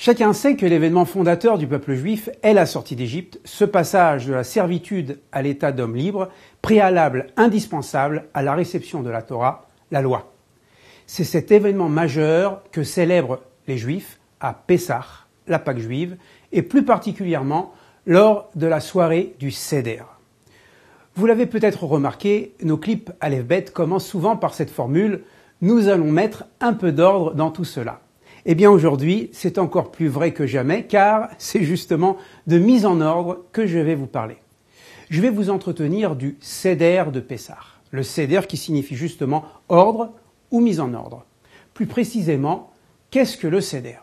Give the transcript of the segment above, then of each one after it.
Chacun sait que l'événement fondateur du peuple juif est la sortie d'Égypte, ce passage de la servitude à l'état d'homme libre, préalable indispensable à la réception de la Torah, la loi. C'est cet événement majeur que célèbrent les Juifs à Pessah, la Pâque juive, et plus particulièrement lors de la soirée du Seder. Vous l'avez peut-être remarqué, nos clips Aleph Bet commencent souvent par cette formule « Nous allons mettre un peu d'ordre dans tout cela ». Eh bien aujourd'hui, c'est encore plus vrai que jamais, car c'est justement de mise en ordre que je vais vous parler. Je vais vous entretenir du Seder de Pessah, le Seder qui signifie justement ordre ou mise en ordre. Plus précisément, qu'est-ce que le Seder ?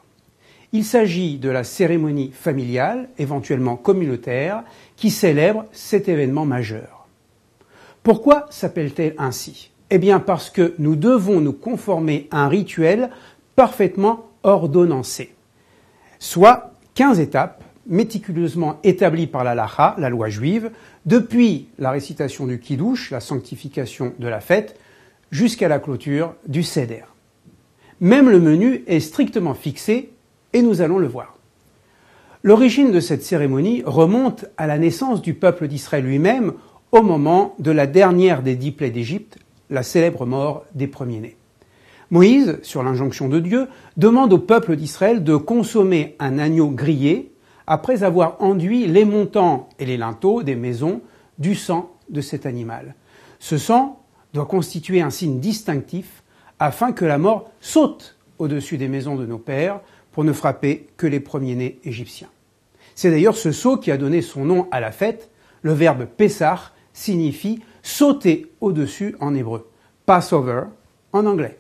Il s'agit de la cérémonie familiale, éventuellement communautaire, qui célèbre cet événement majeur. Pourquoi s'appelle-t-elle ainsi ? Eh bien parce que nous devons nous conformer à un rituel parfaitement ordonnancé, soit 15 étapes méticuleusement établies par la halacha, la loi juive, depuis la récitation du Kiddush, la sanctification de la fête, jusqu'à la clôture du Seder. Même le menu est strictement fixé et nous allons le voir. L'origine de cette cérémonie remonte à la naissance du peuple d'Israël lui-même au moment de la dernière des 10 plaies d'Égypte, la célèbre mort des premiers-nés. Moïse, sur l'injonction de Dieu, demande au peuple d'Israël de consommer un agneau grillé après avoir enduit les montants et les linteaux des maisons du sang de cet animal. Ce sang doit constituer un signe distinctif afin que la mort saute au-dessus des maisons de nos pères pour ne frapper que les premiers-nés égyptiens. C'est d'ailleurs ce sceau qui a donné son nom à la fête. Le verbe « Pessah » signifie « sauter au-dessus » en hébreu, « Passover » en anglais.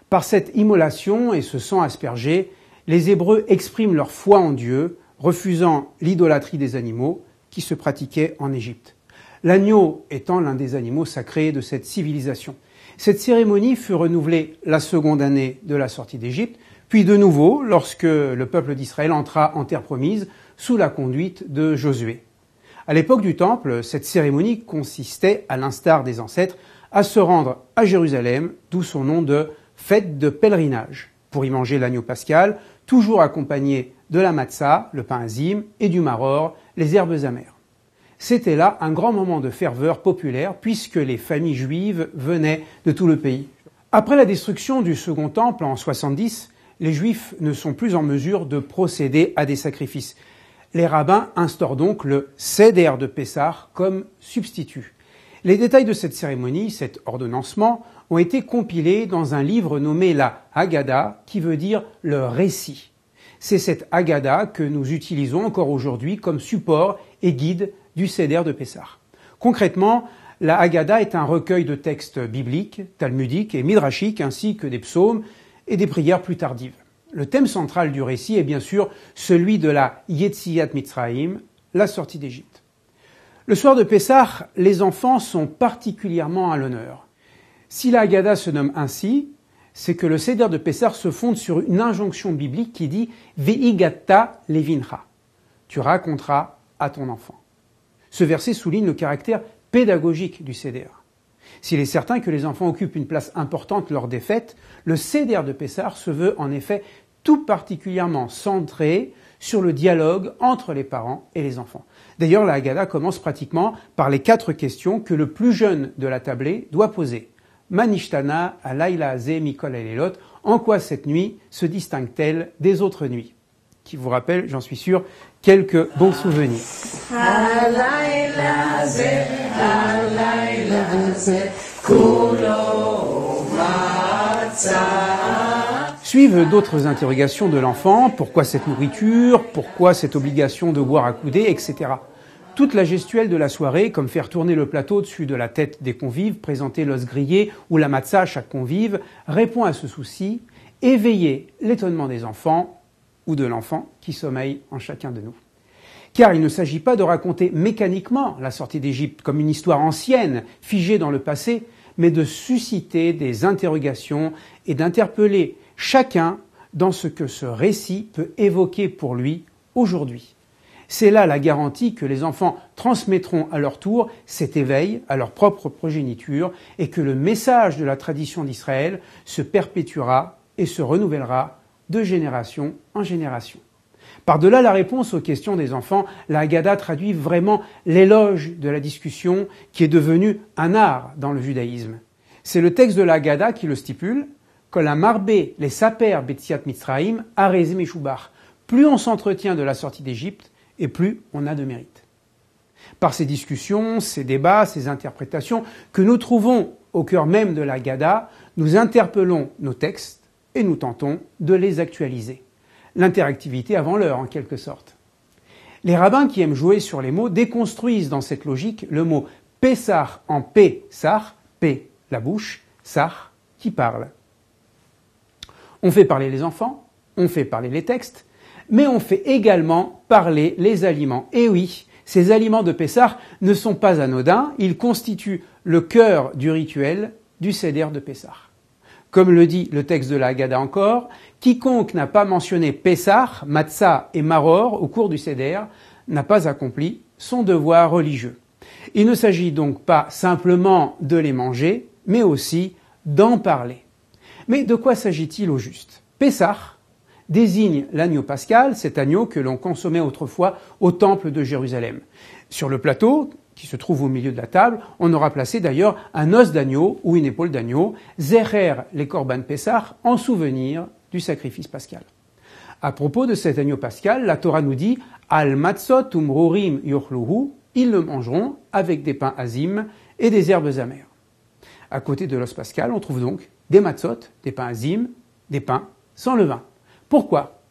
Par cette immolation et ce sang aspergé, les Hébreux expriment leur foi en Dieu, refusant l'idolâtrie des animaux qui se pratiquait en Égypte. L'agneau étant l'un des animaux sacrés de cette civilisation. Cette cérémonie fut renouvelée la seconde année de la sortie d'Égypte, puis de nouveau lorsque le peuple d'Israël entra en terre promise sous la conduite de Josué. À l'époque du Temple, cette cérémonie consistait, à l'instar des ancêtres, à se rendre à Jérusalem, d'où son nom de fête de pèlerinage, pour y manger l'agneau pascal, toujours accompagné de la matzah, le pain azim, et du maror, les herbes amères. C'était là un grand moment de ferveur populaire, puisque les familles juives venaient de tout le pays. Après la destruction du Second Temple en 70, les Juifs ne sont plus en mesure de procéder à des sacrifices. Les rabbins instaurent donc le Seder de Pessah comme substitut. Les détails de cette cérémonie, cet ordonnancement, ont été compilés dans un livre nommé la Haggadah, qui veut dire le récit. C'est cette Haggadah que nous utilisons encore aujourd'hui comme support et guide du Seder de Pessah. Concrètement, la Haggadah est un recueil de textes bibliques, talmudiques et midrashiques, ainsi que des psaumes et des prières plus tardives. Le thème central du récit est bien sûr celui de la Yetziat Mitzrayim, la sortie d'Égypte. Le soir de Pessah, les enfants sont particulièrement à l'honneur. Si la Haggadah se nomme ainsi, c'est que le Seder de Pessah se fonde sur une injonction biblique qui dit « Ve'igatta levincha » « Tu raconteras à ton enfant ». Ce verset souligne le caractère pédagogique du Seder. S'il est certain que les enfants occupent une place importante lors des fêtes, le Seder de Pessah se veut en effet tout particulièrement centré sur le dialogue entre les parents et les enfants. D'ailleurs, la Haggadah commence pratiquement par les 4 questions que le plus jeune de la tablée doit poser. Manishtana alayla hazeh mikol halelot, en quoi cette nuit se distingue-t-elle des autres nuits ? Qui vous rappelle, j'en suis sûr, quelques bons souvenirs. Suivent d'autres interrogations de l'enfant, pourquoi cette nourriture, pourquoi cette obligation de boire à coudées, etc. Toute la gestuelle de la soirée, comme faire tourner le plateau au-dessus de la tête des convives, présenter l'os grillé ou la matzah à chaque convive, répond à ce souci, éveiller l'étonnement des enfants ou de l'enfant qui sommeille en chacun de nous. Car il ne s'agit pas de raconter mécaniquement la sortie d'Égypte comme une histoire ancienne, figée dans le passé, mais de susciter des interrogations et d'interpeller chacun dans ce que ce récit peut évoquer pour lui aujourd'hui. C'est là la garantie que les enfants transmettront à leur tour cet éveil à leur propre progéniture et que le message de la tradition d'Israël se perpétuera et se renouvellera de génération en génération. Par-delà la réponse aux questions des enfants, la Haggadah traduit vraiment l'éloge de la discussion qui est devenu un art dans le judaïsme. C'est le texte de la Haggadah qui le stipule, « Kol hamarbe les saper betziat Mitzraim areze meshubach » Plus on s'entretient de la sortie d'Égypte, et plus on a de mérite. Par ces discussions, ces débats, ces interprétations que nous trouvons au cœur même de la Haggadah, nous interpellons nos textes et nous tentons de les actualiser. L'interactivité avant l'heure, en quelque sorte. Les rabbins qui aiment jouer sur les mots déconstruisent dans cette logique le mot « Pessah » en « P-sar », P, la bouche, Sar, qui parle. On fait parler les enfants, on fait parler les textes, mais on fait également parler les aliments. Et oui, ces aliments de Pessah ne sont pas anodins, ils constituent le cœur du rituel du Seder de Pessah. Comme le dit le texte de la Haggadah encore, quiconque n'a pas mentionné Pessah, Matzah et Maror au cours du Seder n'a pas accompli son devoir religieux. Il ne s'agit donc pas simplement de les manger, mais aussi d'en parler. Mais de quoi s'agit-il au juste ? Pessah désigne l'agneau pascal, cet agneau que l'on consommait autrefois au temple de Jérusalem. Sur le plateau, qui se trouve au milieu de la table, on aura placé d'ailleurs un os d'agneau ou une épaule d'agneau, Zecher les Korban Pessah, en souvenir du sacrifice pascal. À propos de cet agneau pascal, la Torah nous dit « Al matzot umrorim yochluhu » ils le mangeront avec des pains azim et des herbes amères. À côté de l'os pascal, on trouve donc des matzot, des pains azim, des pains sans levain. Pourquoi ?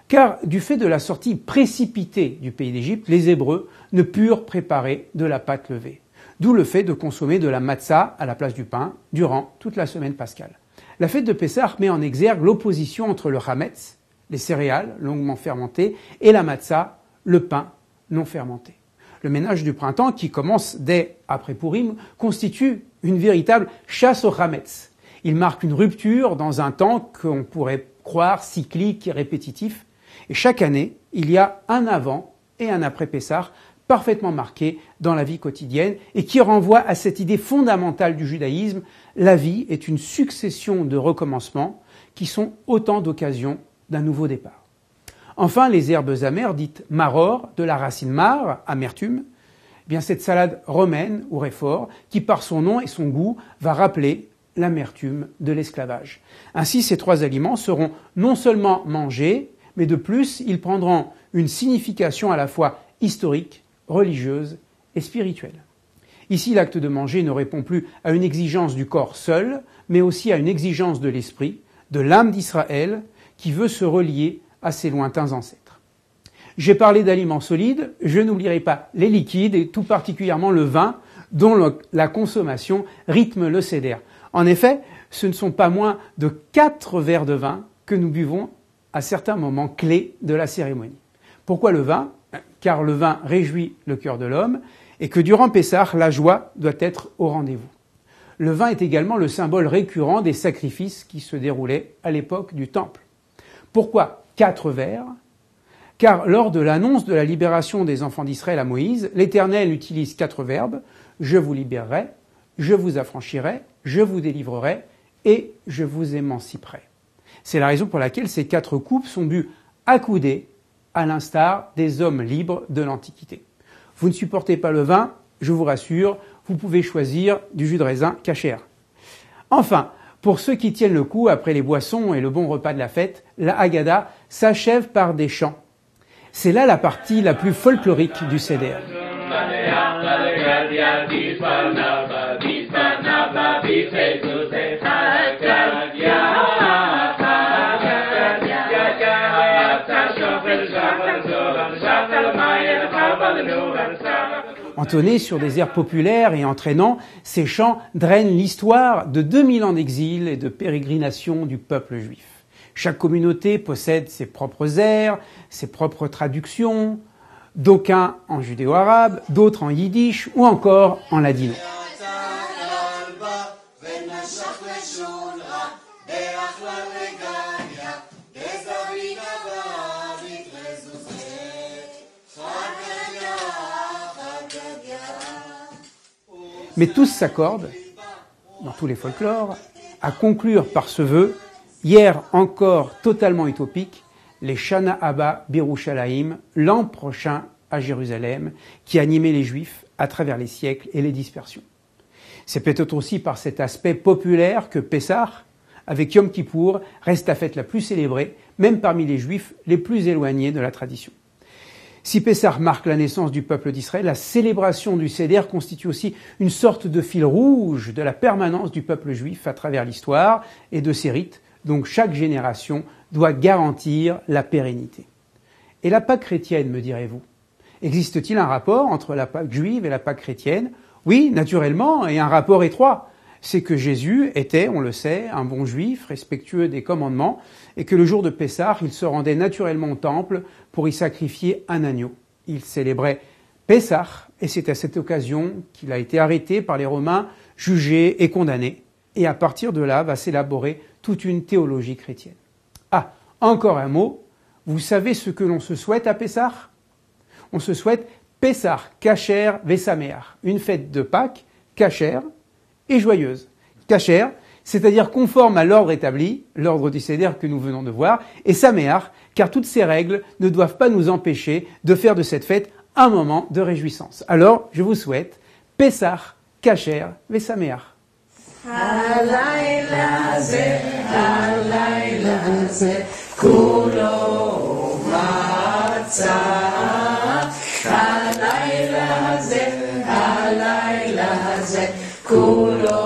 Car du fait de la sortie précipitée du pays d'Égypte, les Hébreux ne purent préparer de la pâte levée. D'où le fait de consommer de la matzah à la place du pain durant toute la semaine pascale. La fête de Pessah met en exergue l'opposition entre le chametz, les céréales longuement fermentées, et la matzah, le pain non fermenté. Le ménage du printemps, qui commence dès après Pourim, constitue une véritable chasse au chametz. Il marque une rupture dans un temps qu'on pourrait croire cyclique et répétitif. Et chaque année, il y a un avant et un après Pessah parfaitement marqué dans la vie quotidienne et qui renvoie à cette idée fondamentale du judaïsme, la vie est une succession de recommencements qui sont autant d'occasions d'un nouveau départ. Enfin, les herbes amères, dites maror, de la racine mar, amertume, eh bien cette salade romaine ou réfort, qui par son nom et son goût va rappeler l'amertume de l'esclavage. Ainsi, ces trois aliments seront non seulement mangés, mais de plus, ils prendront une signification à la fois historique, religieuse et spirituelle. Ici, l'acte de manger ne répond plus à une exigence du corps seul, mais aussi à une exigence de l'esprit, de l'âme d'Israël, qui veut se relier à ses lointains ancêtres. J'ai parlé d'aliments solides, je n'oublierai pas les liquides et tout particulièrement le vin, dont la consommation rythme le Seder. En effet, ce ne sont pas moins de 4 verres de vin que nous buvons à certains moments clés de la cérémonie. Pourquoi le vin ? Car le vin réjouit le cœur de l'homme et que durant Pessah, la joie doit être au rendez-vous. Le vin est également le symbole récurrent des sacrifices qui se déroulaient à l'époque du Temple. Pourquoi 4 verres ? Car lors de l'annonce de la libération des enfants d'Israël à Moïse, l'Éternel utilise 4 verbes « je vous libérerai »,« je vous affranchirai »,« je vous délivrerai » et « je vous émanciperai ». C'est la raison pour laquelle ces 4 coupes sont bues accoudées, à l'instar des hommes libres de l'Antiquité. Vous ne supportez pas le vin, je vous rassure, vous pouvez choisir du jus de raisin kasher. Enfin, pour ceux qui tiennent le coup après les boissons et le bon repas de la fête, la Haggadah s'achève par des chants. C'est là la partie la plus folklorique du Seder. Entonnés sur des airs populaires et entraînants, ces chants drainent l'histoire de 2000 ans d'exil et de pérégrination du peuple juif. Chaque communauté possède ses propres airs, ses propres traductions, d'aucuns en judéo-arabe, d'autres en yiddish ou encore en ladino. Mais tous s'accordent, dans tous les folklores, à conclure par ce vœu Hier encore totalement utopique, les Shana Abba Birushalayim, l'an prochain à Jérusalem, qui animait les Juifs à travers les siècles et les dispersions. C'est peut-être aussi par cet aspect populaire que Pessah, avec Yom Kippour, reste la fête la plus célébrée, même parmi les Juifs les plus éloignés de la tradition. Si Pessah marque la naissance du peuple d'Israël, la célébration du Seder constitue aussi une sorte de fil rouge de la permanence du peuple juif à travers l'histoire et de ses rites, dont chaque génération doit garantir la pérennité. Et la Pâque chrétienne, me direz-vous? Existe-t-il un rapport entre la Pâque juive et la Pâque chrétienne? Oui, naturellement, et un rapport étroit. C'est que Jésus était, on le sait, un bon juif, respectueux des commandements, et que le jour de Pessah, il se rendait naturellement au temple pour y sacrifier un agneau. Il célébrait Pessah, et c'est à cette occasion qu'il a été arrêté par les Romains, jugé et condamné. Et à partir de là, va s'élaborer toute une théologie chrétienne. Ah, encore un mot, vous savez ce que l'on se souhaite à Pessah? On se souhaite Pessah, Kasher, Vesameach, une fête de Pâques, Kasher, et joyeuse. Kasher, c'est-à-dire conforme à l'ordre établi, l'ordre du Seder que nous venons de voir, et Sameach, car toutes ces règles ne doivent pas nous empêcher de faire de cette fête un moment de réjouissance. Alors, je vous souhaite Pessah, Kasher, Vesameach. הלילה זה, כולו מצה. הלילה זה, כולו